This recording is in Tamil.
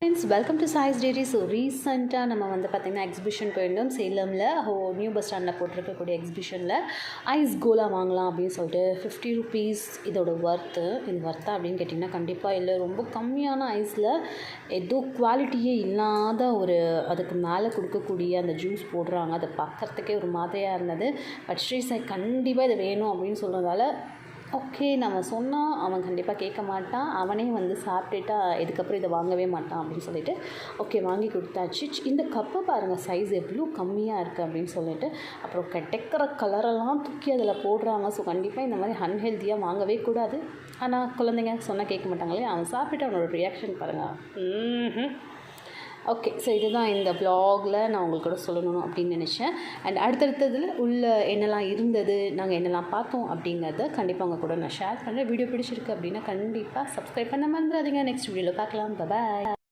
Friends, welcome to choice dairy. So ரீசெண்டாக நம்ம வந்து பார்த்திங்கன்னா எக்ஸிபிஷன் போயிருந்தோம் சேலமில். நியூ பஸ் ஸ்டாண்டில் போட்டிருக்கக்கூடிய எக்ஸிபிஷனில் ஐஸ் கோலா வாங்கலாம் அப்படின்னு சொல்லிட்டு 50 ருபீஸ் இதோட ஒர்த்து. இது ஒர்த்தா அப்படின்னு கேட்டிங்கன்னா கண்டிப்பாக இல்லை. ரொம்ப கம்மியான ஐஸில் ஏதோ குவாலிட்டியே இல்லாத ஒரு அதுக்கு மேலே கொடுக்கக்கூடிய அந்த ஜூஸ் போடுறாங்க. அதை பார்க்குறதுக்கே ஒரு மாதிரியாக இருந்தது. பட் ஸ்ரீ சாய் கண்டிப்பாக இது வேணும் அப்படின்னு சொல்கிறதால ஓகே நம்ம சொன்னால் அவன் கண்டிப்பாக கேட்க மாட்டான். அவனே வந்து சாப்பிட்டுட்டா இதுக்கப்புறம் இதை வாங்கவே மாட்டான் அப்படின்னு சொல்லிட்டு ஓகே வாங்கி கொடுத்தாச்சு. இந்த கப்பை பாருங்கள், சைஸ் எவ்வளோ கம்மியாக இருக்குது அப்படின்னு சொல்லிட்டு. அப்புறம் கிடைக்கிற கலரெல்லாம் தூக்கி அதில் போடுறாங்க. ஸோ கண்டிப்பாக இந்த மாதிரி அன்ஹெல்த்தியாக வாங்கவே கூடாது. ஆனால் குழந்தைங்க சொன்னால் கேட்க மாட்டாங்களே. அவன் சாப்பிட்டு அவனோட ரியாக்ஷன் பாருங்கள். ஓகே, ஸோ இதுதான் இந்த வ்ளாகில் நான் உங்களுக்கு கூட சொல்லணும் அப்படின்னு நினச்சேன். அண்ட் அடுத்தடுத்ததில் உள்ள என்னெல்லாம் இருந்தது, நாங்கள் என்னெல்லாம் பார்த்தோம் அப்படிங்கிறத கண்டிப்பாக உங்கள் கூட நான் ஷேர் பண்ணுறேன். வீடியோ பிடிச்சிருக்கு அப்படின்னா கண்டிப்பாக சப்ஸ்கிரைப் பண்ண மறந்துடாதீங்க. நெக்ஸ்ட் வீடியோவில் பார்க்கலாம். பாய்.